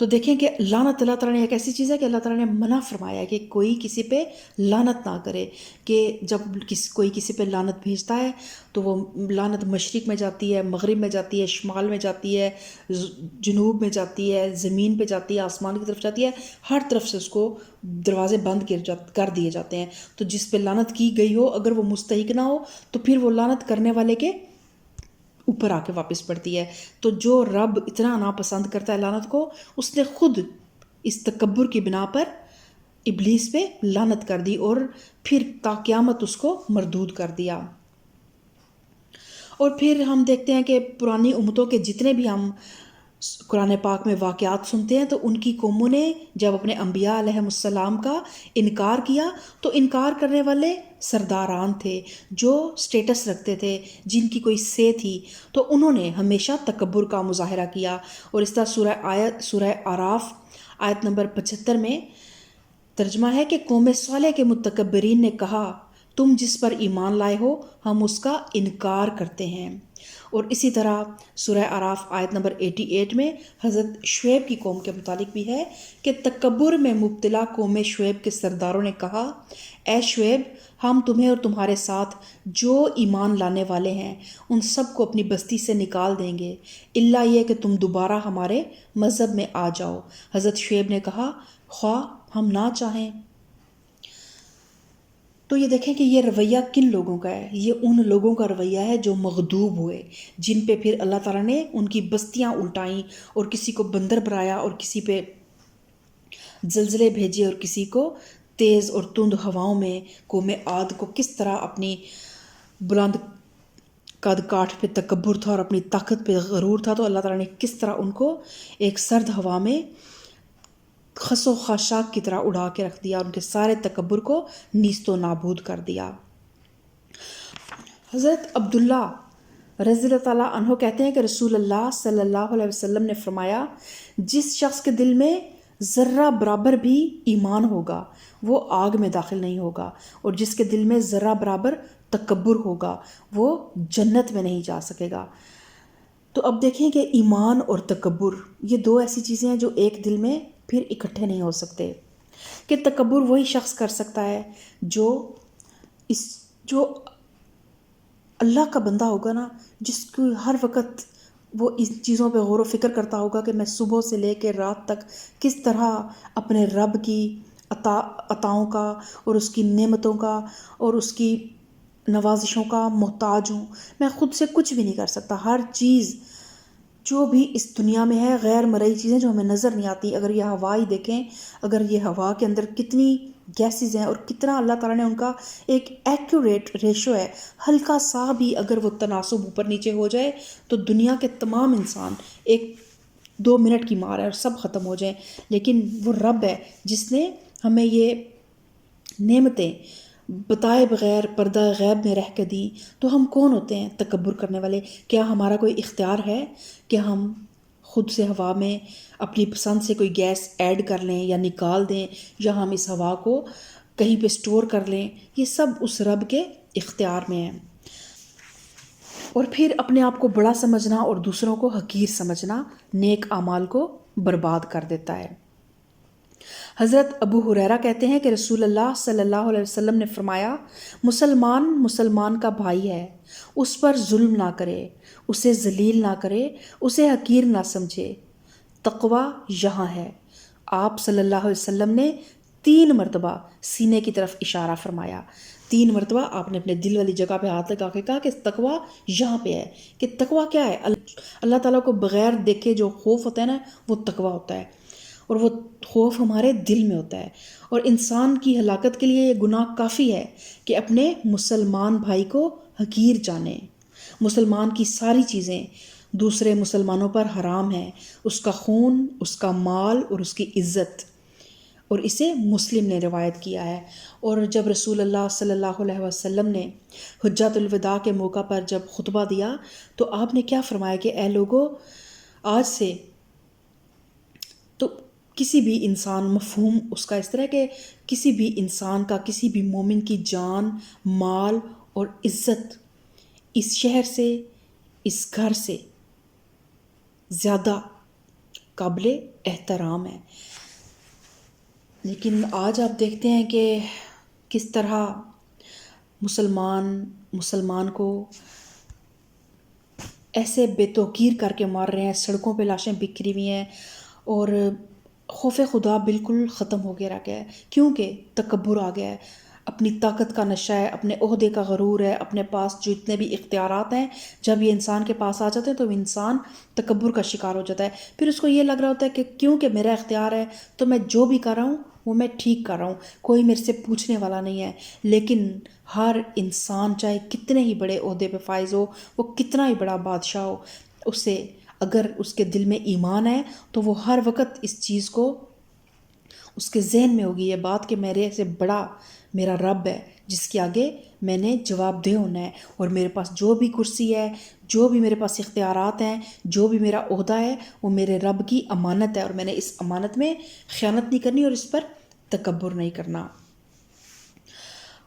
تو دیکھیں کہ لعنت اللہ تعالیٰ نے ایک ایسی چیز ہے کہ اللہ تعالیٰ نے منع فرمایا ہے کہ کوئی کسی پہ لعنت نہ کرے، کہ جب کوئی کسی پہ لعنت بھیجتا ہے تو وہ لعنت مشرق میں جاتی ہے، مغرب میں جاتی ہے، شمال میں جاتی ہے، جنوب میں جاتی ہے، زمین پہ جاتی ہے، آسمان کی طرف جاتی ہے، ہر طرف سے اس کو دروازے بند کر دیے جاتے ہیں۔ تو جس پہ لعنت کی گئی ہو اگر وہ مستحق نہ ہو تو پھر وہ لعنت کرنے والے کے اوپر آ کے واپس پڑتی ہے۔ تو جو رب اتنا ناپسند کرتا ہے لعنت کو، اس نے خود اس تکبر کی بنا پر ابلیس پہ لعنت کر دی اور پھر تا قیامت اس کو مردود کر دیا۔ اور پھر ہم دیکھتے ہیں کہ پرانی امتوں کے جتنے بھی ہم قرآن پاک میں واقعات سنتے ہیں تو ان کی قوموں نے جب اپنے انبیاء علیہ السلام کا انکار کیا تو انکار کرنے والے سرداران تھے جو سٹیٹس رکھتے تھے، جن کی کوئی سے تھی، تو انہوں نے ہمیشہ تکبر کا مظاہرہ کیا۔ اور اس طرح سورہ اعراف آیت نمبر 75 میں ترجمہ ہے کہ قوم صالح کے متکبرین نے کہا تم جس پر ایمان لائے ہو ہم اس کا انکار کرتے ہیں۔ اور اسی طرح سورہ اعراف آیت نمبر 88 میں حضرت شعیب کی قوم کے متعلق بھی ہے کہ تکبر میں مبتلا قوم شعیب کے سرداروں نے کہا اے شعیب ہم تمہیں اور تمہارے ساتھ جو ایمان لانے والے ہیں ان سب کو اپنی بستی سے نکال دیں گے الا یہ کہ تم دوبارہ ہمارے مذہب میں آ جاؤ۔ حضرت شعیب نے کہا خواہ ہم نہ چاہیں۔ تو یہ دیکھیں کہ یہ رویہ کن لوگوں کا ہے؟ یہ ان لوگوں کا رویہ ہے جو مغضوب ہوئے، جن پہ پھر اللہ تعالیٰ نے ان کی بستیاں الٹائیں اور کسی کو بندر بنایا اور کسی پہ زلزلے بھیجے اور کسی کو تیز اور تند ہواؤں میں قوم عاد کو کس طرح اپنی بلند قد کاٹھ پہ تکبر تھا اور اپنی طاقت پہ غرور تھا، تو اللہ تعالیٰ نے کس طرح ان کو ایک سرد ہوا میں خس و خاشاک کی طرح اڑا کے رکھ دیا، ان کے سارے تکبر کو نیست و نابود کر دیا۔ حضرت عبداللہ رضی اللہ تعالیٰ عنہ کہتے ہیں کہ رسول اللہ صلی اللہ علیہ وسلم نے فرمایا جس شخص کے دل میں ذرہ برابر بھی ایمان ہوگا وہ آگ میں داخل نہیں ہوگا، اور جس کے دل میں ذرہ برابر تکبر ہوگا وہ جنت میں نہیں جا سکے گا۔ تو اب دیکھیں کہ ایمان اور تکبر یہ دو ایسی چیزیں ہیں جو ایک دل میں پھر اکٹھے نہیں ہو سکتے، کہ تکبر وہی شخص کر سکتا ہے جو اللہ کا بندہ ہوگا نا، جس کو ہر وقت وہ اس چیزوں پہ غور و فکر کرتا ہوگا کہ میں صبح سے لے کے رات تک کس طرح اپنے رب کی عطاؤں کا اور اس کی نعمتوں کا اور اس کی نوازشوں کا محتاج ہوں، میں خود سے کچھ بھی نہیں کر سکتا، ہر چیز جو بھی اس دنیا میں ہے غیر مرئی چیزیں جو ہمیں نظر نہیں آتی، اگر یہ ہوا ہی دیکھیں، اگر یہ ہوا کے اندر کتنی گیسز ہیں اور کتنا اللہ تعالیٰ نے ان کا ایک ایکوریٹ ریشو ہے، ہلکا سا بھی اگر وہ تناسب اوپر نیچے ہو جائے تو دنیا کے تمام انسان 1-2 منٹ کی مار ہے اور سب ختم ہو جائیں، لیکن وہ رب ہے جس نے ہمیں یہ نعمتیں بتائے بغیر پردہ غیب میں رہ کے دی، تو ہم کون ہوتے ہیں تکبر کرنے والے؟ کیا ہمارا کوئی اختیار ہے کہ ہم خود سے ہوا میں اپنی پسند سے کوئی گیس ایڈ کر لیں یا نکال دیں، یا ہم اس ہوا کو کہیں پہ سٹور کر لیں؟ یہ سب اس رب کے اختیار میں ہے۔ اور پھر اپنے آپ کو بڑا سمجھنا اور دوسروں کو حقیر سمجھنا نیک اعمال کو برباد کر دیتا ہے۔ حضرت ابو ہریرہ کہتے ہیں کہ رسول اللہ صلی اللہ علیہ وسلم نے فرمایا مسلمان کا بھائی ہے، اس پر ظلم نہ کرے، اسے ذلیل نہ کرے، اسے حقیر نہ سمجھے، تقوی یہاں ہے۔ آپ صلی اللہ علیہ وسلم نے 3 مرتبہ سینے کی طرف اشارہ فرمایا، 3 مرتبہ آپ نے اپنے دل والی جگہ پہ ہاتھ لگا کے کہا کہ تقوی یہاں پہ ہے۔ کہ تقوی کیا ہے؟ اللہ تعالیٰ کو بغیر دیکھے جو خوف ہوتا ہے نا، وہ تقوی ہوتا ہے، اور وہ خوف ہمارے دل میں ہوتا ہے۔ اور انسان کی ہلاکت کے لیے یہ گناہ کافی ہے کہ اپنے مسلمان بھائی کو حقیر جانے۔ مسلمان کی ساری چیزیں دوسرے مسلمانوں پر حرام ہیں، اس کا خون، اس کا مال اور اس کی عزت، اور اسے مسلم نے روایت کیا ہے۔ اور جب رسول اللہ صلی اللہ علیہ وسلم نے حجۃ الوداع کے موقع پر جب خطبہ دیا تو آپ نے کیا فرمایا کہ اے لوگو، آج سے تو کسی بھی انسان، مفہوم اس کا اس طرح کہ کسی بھی انسان کا، کسی بھی مومن کی جان، مال اور عزت اس شہر سے، اس گھر سے زیادہ قابل احترام ہے۔ لیکن آج آپ دیکھتے ہیں کہ کس طرح مسلمان کو ایسے بے توقیر کر کے مار رہے ہیں، سڑکوں پہ لاشیں بکھری ہوئی ہیں، اور خوف خدا بالکل ختم ہو گیا رہ گیا ہے، کیونکہ تکبر آ گیا ہے، اپنی طاقت کا نشہ ہے، اپنے عہدے کا غرور ہے، اپنے پاس جو اتنے بھی اختیارات ہیں جب یہ انسان کے پاس آ جاتے ہیں تو انسان تکبر کا شکار ہو جاتا ہے۔ پھر اس کو یہ لگ رہا ہوتا ہے کہ کیونکہ میرا اختیار ہے تو میں جو بھی کر رہا ہوں وہ میں ٹھیک کر رہا ہوں، کوئی میرے سے پوچھنے والا نہیں ہے۔ لیکن ہر انسان چاہے کتنے ہی بڑے عہدے پہ فائز ہو، وہ کتنا ہی بڑا بادشاہ ہو، اسے اگر اس کے دل میں ایمان ہے تو وہ ہر وقت اس چیز کو، اس کے ذہن میں ہوگی یہ بات کہ میرے سے بڑا میرا رب ہے جس کے آگے میں نے جواب دہ ہونا ہے، اور میرے پاس جو بھی کرسی ہے، جو بھی میرے پاس اختیارات ہیں، جو بھی میرا عہدہ ہے، وہ میرے رب کی امانت ہے، اور میں نے اس امانت میں خیانت نہیں کرنی اور اس پر تکبر نہیں کرنا۔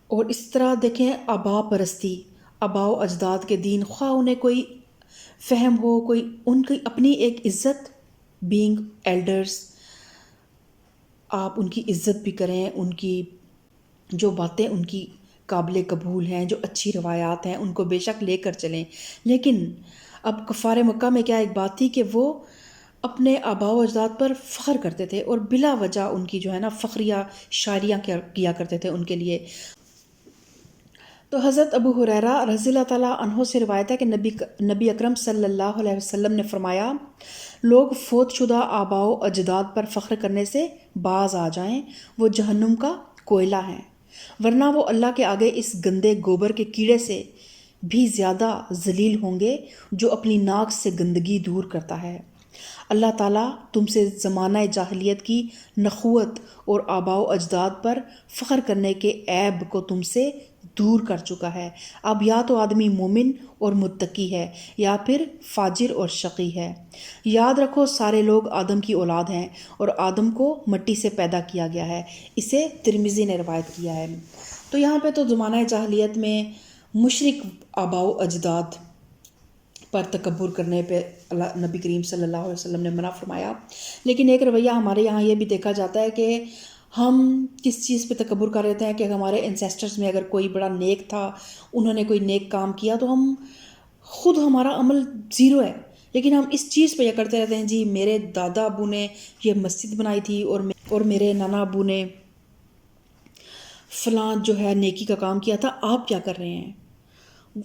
اور اس طرح دیکھیں آبا پرستی، آبا و اجداد کے دین، خواہ انہیں کوئی فہم ہو، کوئی ان کی اپنی ایک عزت، بینگ ایلڈرز، آپ ان کی عزت بھی کریں، ان کی جو باتیں ان کی قابل قبول ہیں، جو اچھی روایات ہیں ان کو بے شک لے کر چلیں۔ لیکن اب کفار مکہ میں کیا ایک بات تھی کہ وہ اپنے آباء و اجداد پر فخر کرتے تھے، اور بلا وجہ ان کی جو ہے نا فخریہ شاعریاں کیا کرتے تھے ان کے لیے۔ تو حضرت ابو ہریرہ رضی اللہ تعالیٰ عنہ سے روایت ہے کہ نبی اکرم صلی اللہ علیہ وسلم نے فرمایا، لوگ فوت شدہ آباء و اجداد پر فخر کرنے سے باز آ جائیں، وہ جہنم کا کوئلہ ہیں، ورنہ وہ اللہ کے آگے اس گندے گوبر کے کیڑے سے بھی زیادہ ذلیل ہوں گے جو اپنی ناک سے گندگی دور کرتا ہے۔ اللہ تعالیٰ تم سے زمانہ جاہلیت کی نخوت اور آباء و اجداد پر فخر کرنے کے عیب کو تم سے دور کر چکا ہے۔ اب یا تو آدمی مومن اور متقی ہے یا پھر فاجر اور شقی ہے۔ یاد رکھو سارے لوگ آدم کی اولاد ہیں اور آدم کو مٹی سے پیدا کیا گیا ہے۔ اسے ترمذی نے روایت کیا ہے۔ تو یہاں پہ تو زمانہ جاہلیت میں مشرک آباء و اجداد پر تکبر کرنے پہ نبی کریم صلی اللہ علیہ وسلم نے منع فرمایا۔ لیکن ایک رویہ ہمارے یہاں یہ بھی دیکھا جاتا ہے کہ ہم کس چیز پہ تکبر کر رہتے ہیں کہ ہمارے انسیسٹرز میں اگر کوئی بڑا نیک تھا، انہوں نے کوئی نیک کام کیا، تو ہم خود ہمارا عمل زیرو ہے، لیکن ہم اس چیز پہ یہ کرتے رہتے ہیں جی میرے دادا ابو نے یہ مسجد بنائی تھی اور میرے نانا ابو نے فلاں جو ہے نیکی کا کام کیا تھا، آپ کیا کر رہے ہیں؟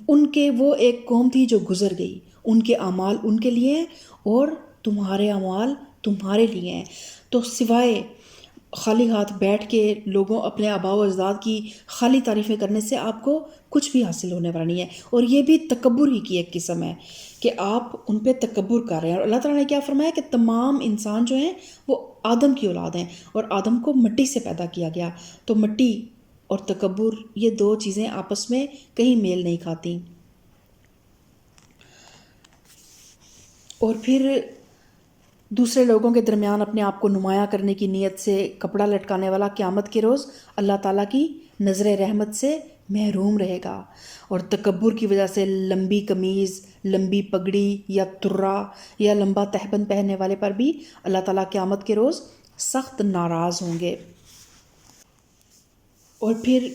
ان کے وہ ایک قوم تھی جو گزر گئی، ان کے اعمال ان کے لیے ہیں اور تمہارے اعمال تمہارے لیے ہیں۔ تو سوائے خالی ہاتھ بیٹھ کے لوگوں اپنے آباء و اجداد کی خالی تعریفیں کرنے سے آپ کو کچھ بھی حاصل ہونے والا نہیں ہے، اور یہ بھی تکبر ہی کی ایک قسم ہے کہ آپ ان پہ تکبر کر رہے ہیں۔ اور اللہ تعالیٰ نے کیا فرمایا کہ تمام انسان جو ہیں وہ آدم کی اولاد ہیں، اور آدم کو مٹی سے پیدا کیا گیا۔ تو مٹی اور تکبر یہ دو چیزیں آپس میں کہیں میل نہیں کھاتی۔ اور پھر دوسرے لوگوں کے درمیان اپنے آپ کو نمایاں کرنے کی نیت سے کپڑا لٹکانے والا قیامت کے روز اللہ تعالیٰ کی نظر رحمت سے محروم رہے گا، اور تکبر کی وجہ سے لمبی قمیض، لمبی پگڑی یا ترا یا لمبا تہبند پہننے والے پر بھی اللہ تعالیٰ قیامت کے روز سخت ناراض ہوں گے۔ اور پھر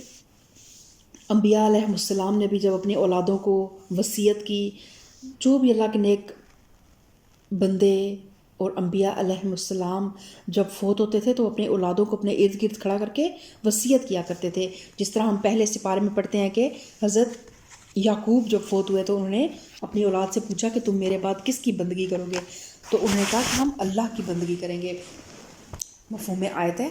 انبیاء علیہ السلام نے بھی جب اپنی اولادوں کو وصیت کی، جو بھی اللہ کے نیک بندے اور انبیاء علیہ السلام جب فوت ہوتے تھے تو اپنے اولادوں کو اپنے ارد گرد کھڑا کر کے وصیت کیا کرتے تھے، جس طرح ہم پہلے سپارے میں پڑھتے ہیں کہ حضرت یعقوب جب فوت ہوئے تو انہوں نے اپنی اولاد سے پوچھا کہ تم میرے بعد کس کی بندگی کرو گے؟ تو انہوں نے کہا کہ ہم اللہ کی بندگی کریں گے، مفہوم آیت ہے۔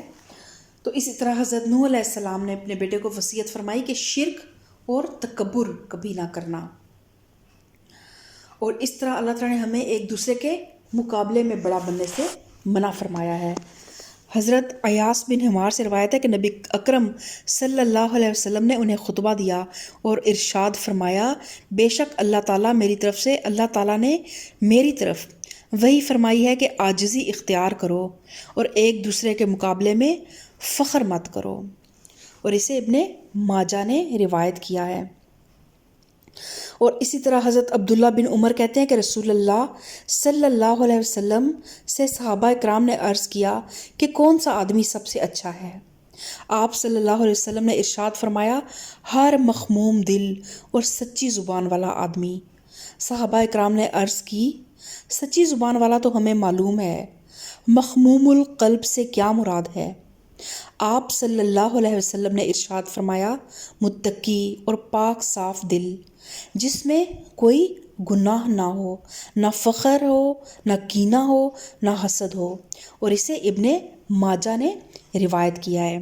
تو اسی طرح حضرت نوح علیہ السلام نے اپنے بیٹے کو وصیت فرمائی کہ شرک اور تکبر کبھی نہ کرنا۔ اور اس طرح اللہ تعالیٰ نے ہمیں ایک دوسرے کے مقابلے میں بڑا بننے سے منع فرمایا ہے۔ حضرت ایاس بن حمار سے روایت ہے کہ نبی اکرم صلی اللہ علیہ وسلم نے انہیں خطبہ دیا اور ارشاد فرمایا، بے شک اللہ تعالیٰ نے میری طرف وہی فرمائی ہے کہ عاجزی اختیار کرو اور ایک دوسرے کے مقابلے میں فخر مت کرو، اور اسے ابن ماجہ نے روایت کیا ہے۔ اور اسی طرح حضرت عبداللہ بن عمر کہتے ہیں کہ رسول اللہ صلی اللہ علیہ وسلم سے صحابہ کرام نے عرض کیا کہ کون سا آدمی سب سے اچھا ہے؟ آپ صلی اللہ علیہ وسلم نے ارشاد فرمایا، ہر مخموم دل اور سچی زبان والا آدمی۔ صحابہ کرام نے عرض کی، سچی زبان والا تو ہمیں معلوم ہے، مخموم القلب سے کیا مراد ہے؟ آپ صلی اللہ علیہ وسلم نے ارشاد فرمایا، متقی اور پاک صاف دل، جس میں کوئی گناہ نہ ہو، نہ فخر ہو، نہ کینہ ہو، نہ حسد ہو، اور اسے ابن ماجہ نے روایت کیا ہے۔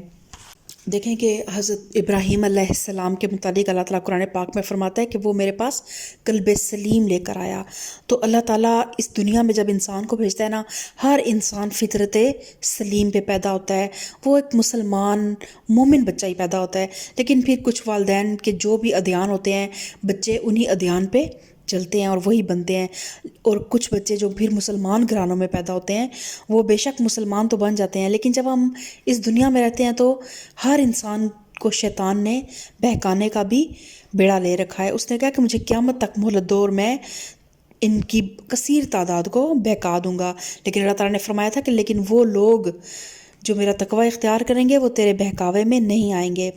دیکھیں کہ حضرت ابراہیم علیہ السلام کے متعلق اللہ تعالیٰ قرآن پاک میں فرماتا ہے کہ وہ میرے پاس قلب سلیم لے کر آیا۔ تو اللہ تعالیٰ اس دنیا میں جب انسان کو بھیجتا ہے نا، ہر انسان فطرت سلیم پہ پیدا ہوتا ہے، وہ ایک مسلمان مومن بچہ ہی پیدا ہوتا ہے، لیکن پھر کچھ والدین کے جو بھی ادیان ہوتے ہیں، بچے انہی ادیان پہ چلتے ہیں اور وہی بنتے ہیں، اور کچھ بچے جو پھر مسلمان گھرانوں میں پیدا ہوتے ہیں وہ بے شک مسلمان تو بن جاتے ہیں، لیکن جب ہم اس دنیا میں رہتے ہیں تو ہر انسان کو شیطان نے بہکانے کا بھی بیڑا لے رکھا ہے۔ اس نے کہا کہ مجھے قیامت تک مہلت دو اور میں ان کی کثیر تعداد کو بہکا دوں گا، لیکن اللہ تعالیٰ نے فرمایا تھا کہ لیکن وہ لوگ جو میرا تقوی اختیار کریں گے وہ تیرے بہکاوے میں نہیں آئیں گے۔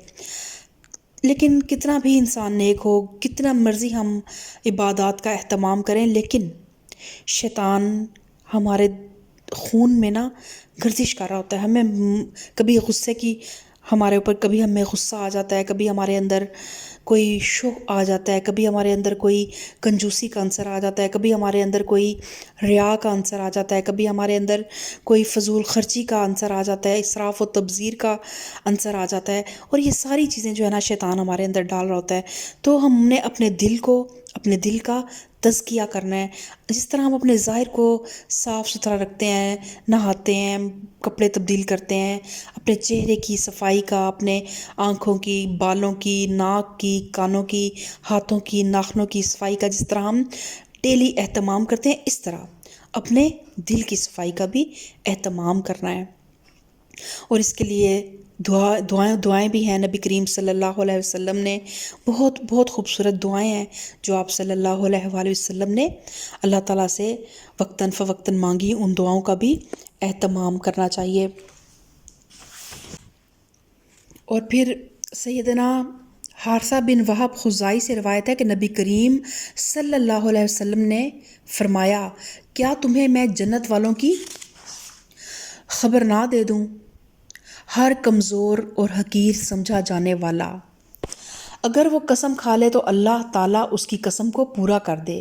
لیکن کتنا بھی انسان نیک ہو، کتنا مرضی ہم عبادات کا اہتمام کریں، لیکن شیطان ہمارے خون میں نا گردش کر رہا ہوتا ہے۔ ہمیں کبھی غصے کی ہمارے اوپر، کبھی ہمیں غصہ آ جاتا ہے، کبھی ہمارے اندر کوئی شوق آ جاتا ہے، کبھی ہمارے اندر کوئی کنجوسی کا عنصر آ جاتا ہے، کبھی ہمارے اندر کوئی ریا کا عنصر آ جاتا ہے، کبھی ہمارے اندر کوئی فضول خرچی کا عنصر آ جاتا ہے، اسراف و تبذیر کا عنصر آ جاتا ہے، اور یہ ساری چیزیں جو ہے نا شیطان ہمارے اندر ڈال رہا ہوتا ہے۔ تو ہم نے اپنے دل کا تزکیہ کرنا ہے، جس طرح ہم اپنے ظاہر کو صاف ستھرا رکھتے ہیں، نہاتے ہیں، کپڑے تبدیل کرتے ہیں، اپنے چہرے کی صفائی کا، اپنے آنکھوں کی، بالوں کی، ناک کی، کانوں کی، ہاتھوں کی، ناخنوں کی صفائی کا جس طرح ہم ڈیلی اہتمام کرتے ہیں، اس طرح اپنے دل کی صفائی کا بھی اہتمام کرنا ہے۔ اور اس کے لیے دعائیں بھی ہیں۔ نبی کریم صلی اللہ علیہ وسلم نے بہت بہت خوبصورت دعائیں ہیں جو آپ صلی اللہ علیہ وآلہ وسلم نے اللہ تعالیٰ سے وقتاً فوقتاً مانگی، ان دعاؤں کا بھی اہتمام کرنا چاہیے۔ اور پھر سیدنا حارثہ بن وہب خزائی سے روایت ہے کہ نبی کریم صلی اللہ علیہ وسلم نے فرمایا، کیا تمہیں میں جنت والوں کی خبر نہ دے دوں؟ ہر کمزور اور حقیر سمجھا جانے والا اگر وہ قسم کھا لے تو اللہ تعالیٰ اس کی قسم کو پورا کر دے،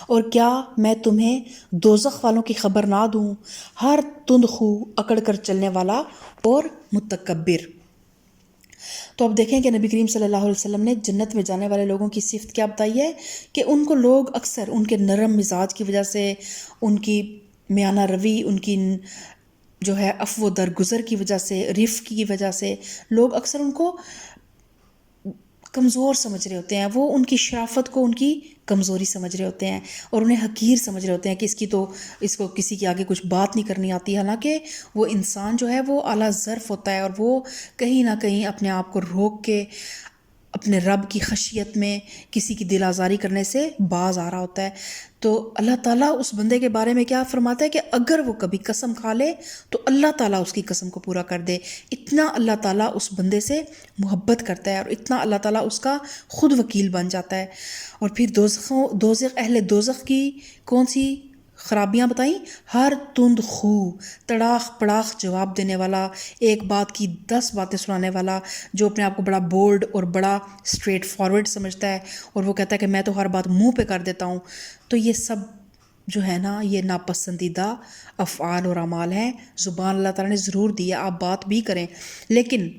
اور کیا میں تمہیں دوزخ والوں کی خبر نہ دوں؟ ہر تند خو، اکڑ کر چلنے والا اور متکبر۔ تو اب دیکھیں کہ نبی کریم صلی اللہ علیہ وسلم نے جنت میں جانے والے لوگوں کی صفت کیا بتائی ہے کہ ان کو لوگ اکثر ان کے نرم مزاج کی وجہ سے، ان کی میانہ روی، ان کی جو ہے عفو و درگزر کی وجہ سے، رفق کی وجہ سے، لوگ اکثر ان کو کمزور سمجھ رہے ہوتے ہیں، وہ ان کی شرافت کو ان کی کمزوری سمجھ رہے ہوتے ہیں، اور انہیں حقیر سمجھ رہے ہوتے ہیں کہ اس کو کسی کے آگے کچھ بات نہیں کرنی آتی، حالانکہ وہ انسان جو ہے وہ اعلیٰ ظرف ہوتا ہے، اور وہ کہیں نہ کہیں اپنے آپ کو روک کے اپنے رب کی خشیت میں کسی کی دل آزاری کرنے سے باز آ رہا ہوتا ہے۔ تو اللہ تعالیٰ اس بندے کے بارے میں کیا فرماتا ہے کہ اگر وہ کبھی قسم کھا لے تو اللہ تعالیٰ اس کی قسم کو پورا کر دے۔ اتنا اللہ تعالیٰ اس بندے سے محبت کرتا ہے، اور اتنا اللہ تعالیٰ اس کا خود وکیل بن جاتا ہے۔ اور پھر اہل دوزخ کی کون سی خرابیاں بتائیں؟ ہر تند خو، تڑاخ پڑاخ جواب دینے والا، ایک بات کی 10 باتیں سنانے والا، جو اپنے آپ کو بڑا بولڈ اور بڑا اسٹریٹ فارورڈ سمجھتا ہے، اور وہ کہتا ہے کہ میں تو ہر بات منہ پہ کر دیتا ہوں۔ تو یہ سب جو ہے نا یہ ناپسندیدہ افعال اور اعمال ہیں۔ زبان اللہ تعالیٰ نے ضرور دی ہے، آپ بات بھی کریں، لیکن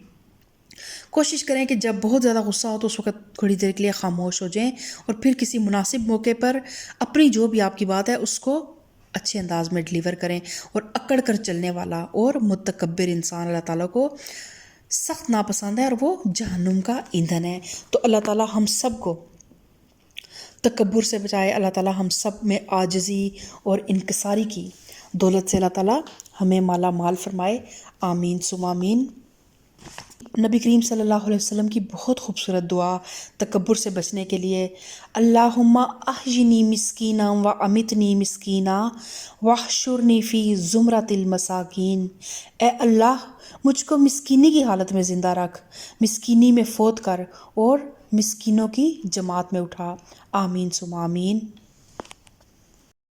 کوشش کریں کہ جب بہت زیادہ غصہ ہو تو اس وقت تھوڑی دیر کے لیے خاموش ہو جائیں، اور پھر کسی مناسب موقع پر اپنی جو بھی آپ کی بات ہے اس کو اچھے انداز میں ڈلیور کریں۔ اور اکڑ کر چلنے والا اور متکبر انسان اللہ تعالیٰ کو سخت ناپسند ہے، اور وہ جہنم کا ایندھن ہے۔ تو اللہ تعالیٰ ہم سب کو تکبر سے بچائے، اللہ تعالیٰ ہم سب میں عاجزی اور انکساری کی دولت سے اللہ تعالیٰ ہمیں مالا مال فرمائے، آمین ثم آمین۔ نبی کریم صلی اللہ علیہ وسلم کی بہت خوبصورت دعا تکبر سے بچنے کے لیے، اللہم احیینی مسکینا و امیتنی مسکینا واحشرنی فی زمرۃ المساکین، اے اللہ مجھ کو مسکینی کی حالت میں زندہ رکھ، مسکینی میں فوت کر اور مسکینوں کی جماعت میں اٹھا، آمین ثم آمین۔